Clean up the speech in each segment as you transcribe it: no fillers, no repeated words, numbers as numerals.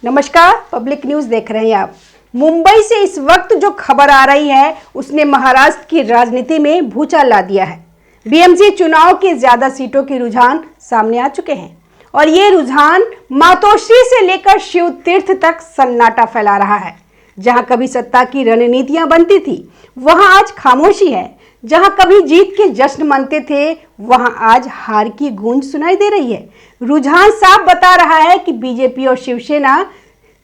नमस्कार, public news देख रहे हैं आप। मुंबई से इस वक्त जो खबर आ रही है उसने महाराष्ट्र की राजनीति में भूचाल ला दिया है। बीएमसी चुनाव के ज्यादा सीटों के रुझान सामने आ चुके हैं और ये रुझान मातोश्री से लेकर शिव तीर्थ तक सन्नाटा फैला रहा है। जहां कभी सत्ता की रणनीतियां बनती थी वहां आज खामोशी है। जहां कभी जीत के जश्न मनते थे वहां आज हार की गूंज सुनाई दे रही है। रुझान साफ बता रहा है कि बीजेपी और शिवसेना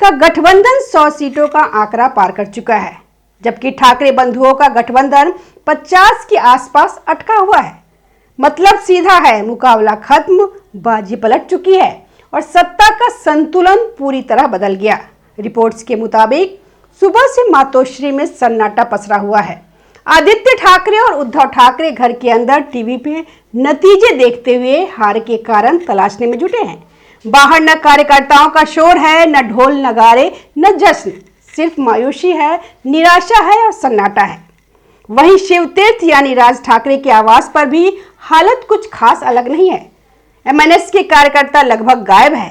का गठबंधन 100 सीटों का आंकड़ा पार कर चुका है, जबकि ठाकरे बंधुओं का गठबंधन 50 के आसपास अटका हुआ है। मतलब सीधा है, मुकाबला खत्म, बाजी पलट चुकी है और सत्ता का संतुलन पूरी तरह बदल गया। रिपोर्ट्स के मुताबिक सुबह से मातोश्री में सन्नाटा पसरा हुआ है। आदित्य ठाकरे और उद्धव ठाकरे घर के अंदर टीवी पे नतीजे देखते हुए हार के कारण तलाशने में जुटे हैं। बाहर न कार्यकर्ताओं का शोर है, न ढोल नगाड़े, न जश्न, सिर्फ मायूसी है, निराशा है और सन्नाटा है। वहीं शिवतीर्थ यानी राज ठाकरे के आवास पर भी हालत कुछ खास अलग नहीं है। एमएनएस के कार्यकर्ता लगभग गायब है।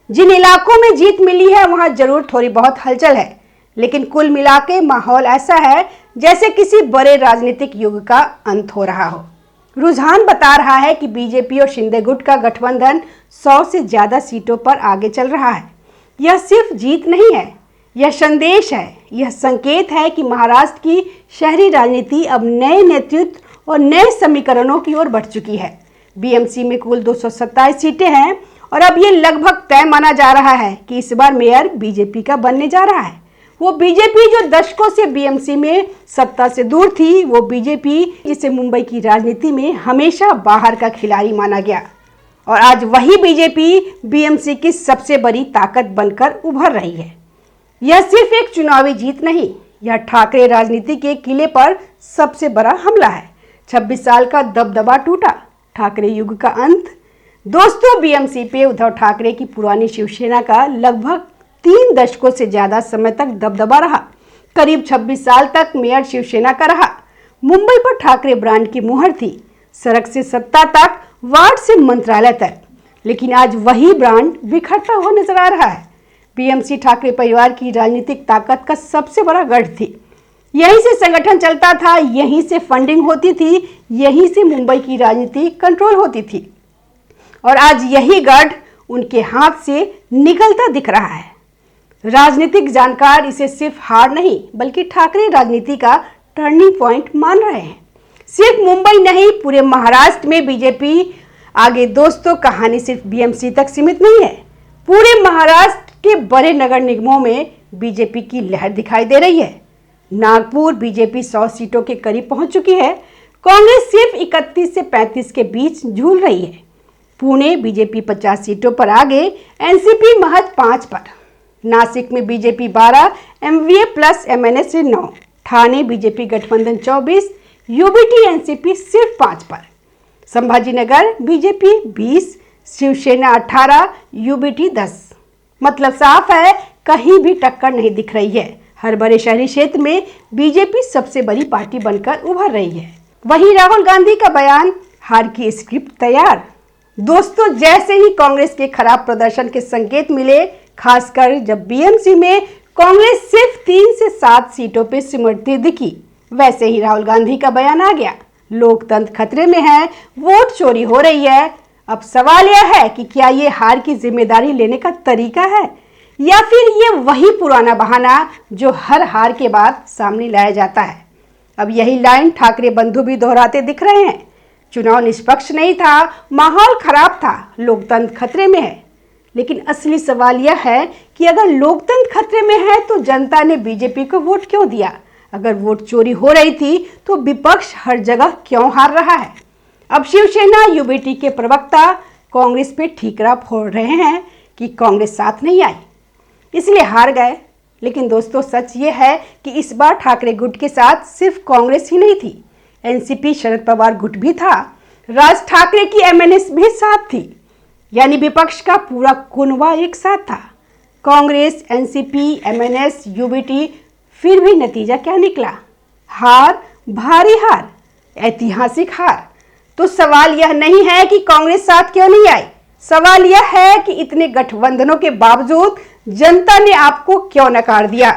जिन इलाकों में जीत मिली है वहां जरूर थोड़ी बहुत हलचल है, लेकिन कुल मिलाके माहौल ऐसा है जैसे किसी बड़े राजनीतिक युग का अंत हो रहा हो। रुझान बता रहा है कि बीजेपी और शिंदे गुट का गठबंधन 100 से ज्यादा सीटों पर आगे चल रहा है। यह सिर्फ जीत नहीं है, यह संदेश है, यह संकेत है कि महाराष्ट्र की शहरी राजनीति अब नए नेतृत्व और नए समीकरणों की ओर बढ़ चुकी है। बीएमसी में कुल 227 सीटें हैं और अब ये लगभग तय माना जा रहा है कि इस बार मेयर बीजेपी का बनने जा रहा है। वो बीजेपी जो दशकों से बीएमसी में सत्ता से दूर थी, वो बीजेपी जिसे मुंबई की राजनीति में हमेशा बाहर का खिलाड़ी माना गया, और आज वही बीजेपी बीएमसी की सबसे बड़ी ताकत बनकर उभर रही है। यह सिर्फ एक चुनावी जीत नहीं, यह ठाकरे राजनीति के किले पर सबसे बड़ा हमला है। 26 साल का दबदबा टूटा, ठाकरे युग का अंत। दोस्तों, बीएमसी पे उद्धव ठाकरे की पुरानी शिवसेना का लगभग 3 दशकों से ज्यादा समय तक दबदबा रहा। करीब 26 साल तक मेयर शिवसेना का रहा। मुंबई पर ठाकरे ब्रांड की मुहर थी, सड़क से सत्ता तक, वार्ड से मंत्रालय तक। लेकिन आज वही ब्रांड बिखरता हुआ नजर आ रहा है। बीएमसी ठाकरे परिवार की राजनीतिक ताकत का सबसे बड़ा गढ़ थी। यहीं से संगठन चलता था, यहीं से फंडिंग होती थी, यहीं से मुंबई की राजनीति कंट्रोल होती थी, और आज यही गढ़ उनके हाथ से निकलता दिख रहा है। राजनीतिक जानकार इसे सिर्फ हार नहीं बल्कि ठाकरे राजनीति का टर्निंग पॉइंट मान रहे हैं। सिर्फ मुंबई नहीं, पूरे महाराष्ट्र में बीजेपी आगे। दोस्तों, कहानी सिर्फ बीएमसी तक सीमित नहीं है। पूरे महाराष्ट्र के बड़े नगर निगमों में बीजेपी की लहर दिखाई दे रही है। नागपुर बीजेपी 100 सीटों के करीब पहुंच चुकी है। कांग्रेस सिर्फ 31 से 35 के बीच झूल रही है। पुणे बीजेपी 50 सीटों पर आगे, एनसीपी महज 5 पर। नासिक में बीजेपी 12, एमवीए प्लस एमएनएस से 9। ठाणे बीजेपी गठबंधन 24, यूबीटी एनसीपी सिर्फ 5 पर। Sambhajinagar BJP 20, Shivsena 18, UBT 10। मतलब साफ है, कहीं भी टक्कर नहीं दिख रही है। हर बड़े शहरी क्षेत्र में बीजेपी सबसे बड़ी पार्टी बनकर उभर रही है। वहीं राहुल गांधी का बयान, हार की स्क्रिप्ट तैयार। दोस्तों, जैसे ही कांग्रेस के खराब प्रदर्शन के संकेत मिले, खासकर जब बीएमसी में कांग्रेस सिर्फ 3 से 7 सीटों पर सिमटती दिखी, वैसे ही राहुल गांधी का बयान आ गया। लोकतंत्र खतरे में है, वोट चोरी हो रही है। अब सवाल यह है कि क्या ये हार की जिम्मेदारी लेने का तरीका है या फिर ये वही पुराना बहाना जो हर हार के बाद सामने लाया जाता है। अब यही लाइन ठाकरे बंधु भी दोहराते दिख रहे हैं। चुनाव निष्पक्ष नहीं था, माहौल खराब था, लोकतंत्र खतरे में है। लेकिन असली सवाल यह है कि अगर लोकतंत्र खतरे में है तो जनता ने बीजेपी को वोट क्यों दिया? अगर वोट चोरी हो रही थी तो विपक्ष हर जगह क्यों हार रहा है? अब शिवसेना यूबीटी के प्रवक्ता कांग्रेस पे ठीकरा फोड़ रहे हैं कि कांग्रेस साथ नहीं आई, इसलिए हार गए। लेकिन दोस्तों, सच ये है कि इस बार ठाकरे गुट के साथ सिर्फ कांग्रेस ही नहीं थी, एनसीपी शरद पवार गुट भी था, राज ठाकरे की एमएनएस भी साथ थी। यानी विपक्ष का पूरा कुनवा एक साथ था। Congress, NCP, MNS, UBT. फिर भी नतीजा क्या निकला? हार, भारी हार, ऐतिहासिक हार। तो सवाल यह नहीं है कि कांग्रेस साथ क्यों नहीं आई, सवाल यह है कि इतने गठबंधनों के बावजूद जनता ने आपको क्यों नकार दिया।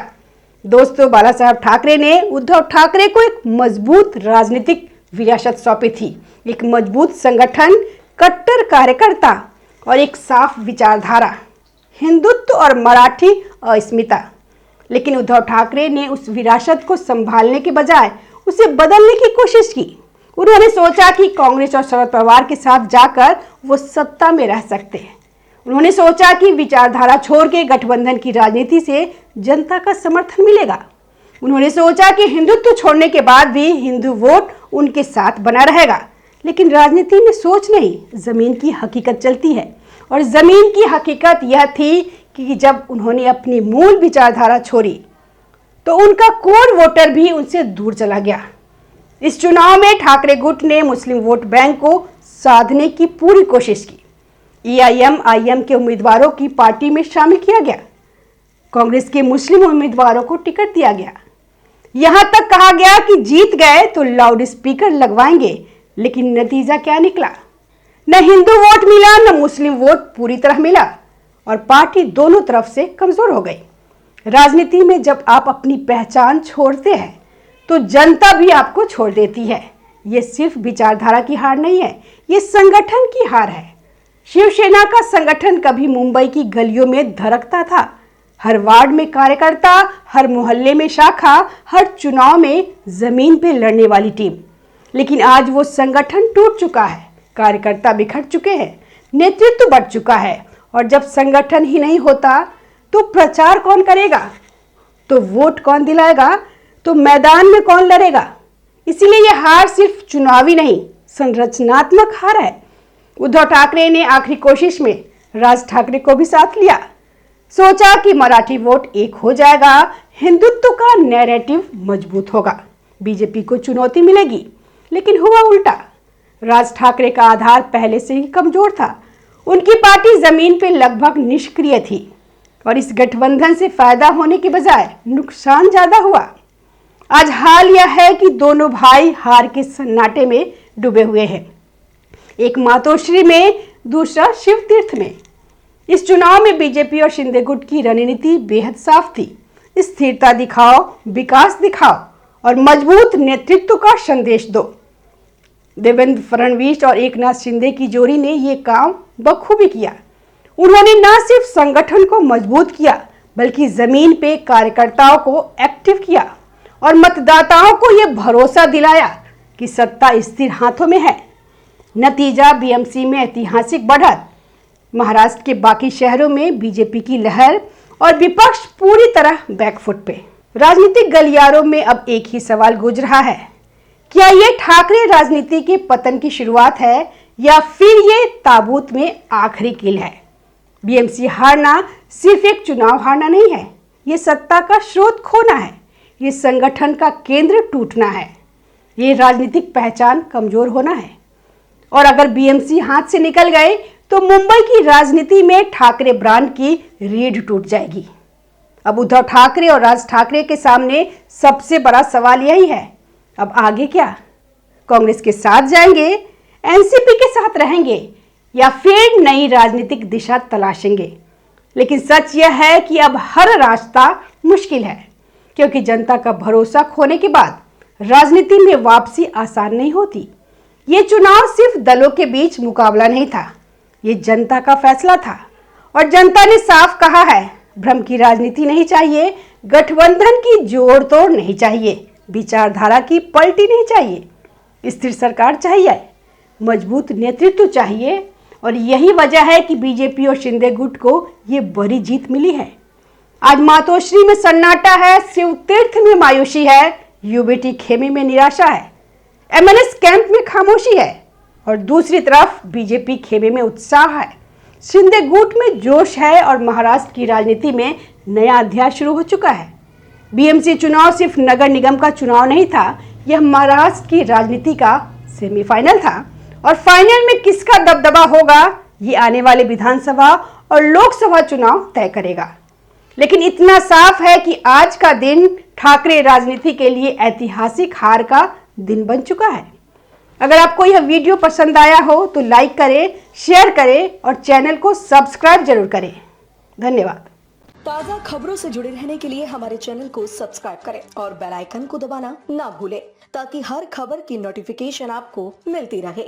दोस्तों, बाला साहब ठाकरे ने उद्धव ठाकरे को एक मजबूत राजनीतिक विरासत सौंपी थी, एक मजबूत संगठन, कट्टर कार्यकर्ता और एक साफ विचारधारा, हिंदुत्व और मराठी अस्मिता। लेकिन उद्धव ठाकरे ने उस विरासत को संभालने के बजाय उसे बदलने की कोशिश की। उन्होंने सोचा कि कांग्रेस और शरद पवार के साथ जाकर वो सत्ता में रह सकते हैं। उन्होंने सोचा कि विचारधारा छोड़ के गठबंधन की राजनीति से जनता का समर्थन मिलेगा। उन्होंने सोचा कि हिंदुत्व छोड़ने के बाद भी हिंदू वोट उनके साथ बना रहेगा। लेकिन राजनीति में सोच नहीं, जमीन की हकीकत चलती है। और जमीन की हकीकत यह थी कि जब उन्होंने अपनी मूल विचारधारा छोड़ी तो उनका कोर वोटर भी उनसे दूर चला गया। इस चुनाव में ठाकरे गुट ने मुस्लिम वोट बैंक को साधने की पूरी कोशिश की। EIM के उम्मीदवारों की पार्टी में शामिल किया गया। कांग्रेस के मुस्लिम उम्मीदवारों को टिकट दिया गया। यहां तक कहा गया कि जीत गए तो लाउड स्पीकर लगवाएंगे। लेकिन नतीजा क्या निकला? न हिंदू वोट मिला, न मुस्लिम वोट पूरी तरह मिला और पार्टी दोनों तरफ से कमजोर हो गई। राजनीति में जब आप अपनी पहचान छोड़ते हैं तो जनता भी आपको छोड़ देती है। ये सिर्फ विचारधारा की हार नहीं है, ये संगठन की हार है। शिवसेना का संगठन कभी मुंबई की गलियों में धड़कता था। हर वार्ड में कार्यकर्ता, हर मोहल्ले में शाखा, हर चुनाव में जमीन पे लड़ने वाली टीम। लेकिन आज वो संगठन टूट चुका है, कार्यकर्ता बिखर चुके हैं, नेतृत्व बढ़ चुका है। और जब संगठन ही नहीं होता तो प्रचार कौन करेगा, तो वोट कौन दिलाएगा, तो मैदान में कौन लड़ेगा। इसीलिए यह हार सिर्फ चुनावी नहीं, संरचनात्मक हार है। उद्धव ठाकरे ने आखिरी कोशिश में राज ठाकरे को भी साथ लिया। सोचा कि मराठी वोट एक हो जाएगा, हिंदुत्व का नैरेटिव मजबूत होगा, बीजेपी को चुनौती मिलेगी। लेकिन हुआ उल्टा। राज ठाकरे का आधार पहले से ही कमजोर था। उनकी पार्टी जमीन पे लगभग निष्क्रिय थी और इस गठबंधन से फायदा होने के बजाय नुकसान ज्यादा हुआ। आज हाल यह है कि दोनों भाई हार के सन्नाटे में डूबे हुए हैं, एक मातोश्री में, दूसरा शिव तीर्थ में। इस चुनाव में बीजेपी और शिंदे गुट की रणनीति बेहद साफ थी। स्थिरता दिखाओ, विकास दिखाओ और मजबूत नेतृत्व का संदेश दो। देवेंद्र फडणवीस और एकनाथ शिंदे की जोड़ी ने ये काम बखूबी किया। उन्होंने न सिर्फ संगठन को मजबूत किया बल्कि जमीन पे कार्यकर्ताओं को एक्टिव किया और मतदाताओं को यह भरोसा दिलाया कि सत्ता स्थिर हाथों में है। नतीजा BMC में ऐतिहासिक बढ़त, महाराष्ट्र के बाकी शहरों में बीजेपी की लहर और विपक्ष पूरी तरह बैकफुट पे। राजनीतिक गलियारों में अब एक ही सवाल गूंज रहा है, क्या ये ठाकरे राजनीति के पतन की शुरुआत है या फिर ये ताबूत में आखिरी कील है। BMC हारना सिर्फ एक चुनाव हारना नहीं है, ये सत्ता का स्रोत खोना है, ये संगठन का केंद्र टूटना है, ये राजनीतिक पहचान कमजोर होना है। और अगर BMC हाथ से निकल गए तो मुंबई की राजनीति में ठाकरे ब्रांड की रीढ़ टूट जाएगी। अब उद्धव ठाकरे और राज ठाकरे के सामने सबसे बड़ा सवाल यही है, अब आगे क्या? कांग्रेस के साथ जाएंगे, NCP के साथ रहेंगे या फिर नई राजनीतिक दिशा तलाशेंगे। लेकिन सच यह है कि अब हर रास्ता मुश्किल है, क्योंकि जनता का भरोसा खोने के बाद राजनीति में वापसी आसान नहीं होती। ये चुनाव सिर्फ दलों के बीच मुकाबला नहीं था, ये जनता का फैसला था। और जनता ने साफ कहा है, भ्रम की राजनीति नहीं चाहिए, गठबंधन की जोड़ तोड़ नहीं चाहिए, विचारधारा की पलटी नहीं चाहिए, स्थिर सरकार चाहिए, मजबूत नेतृत्व चाहिए। और यही वजह है कि बीजेपी और शिंदे गुट को ये बड़ी जीत मिली है। आज मातोश्री में सन्नाटा है, शिव तीर्थ में मायूसी है, UBT खेमे में निराशा है, MLS कैंप में खामोशी है और दूसरी तरफ बीजेपी खेमे में उत्साह है, शिंदे गुट में जोश है और महाराष्ट्र की राजनीति में नया अध्याय शुरू हो चुका है। BMC चुनाव सिर्फ नगर निगम का चुनाव नहीं था, यह महाराष्ट्र की राजनीति का सेमीफाइनल था। और फाइनल में किसका दबदबा होगा, ये आने वाले विधानसभा और लोकसभा चुनाव तय करेगा। लेकिन इतना साफ है कि आज का दिन ठाकरे राजनीति के लिए ऐतिहासिक हार का दिन बन चुका है। अगर आपको यह वीडियो पसंद आया हो तो लाइक करें, शेयर करें और चैनल को सब्सक्राइब जरूर करें। धन्यवाद। ताज़ा खबरों से जुड़े रहने के लिए हमारे चैनल को सब्सक्राइब करें और बेल आइकन को दबाना ना भूलें ताकि हर खबर की नोटिफिकेशन आपको मिलती रहे।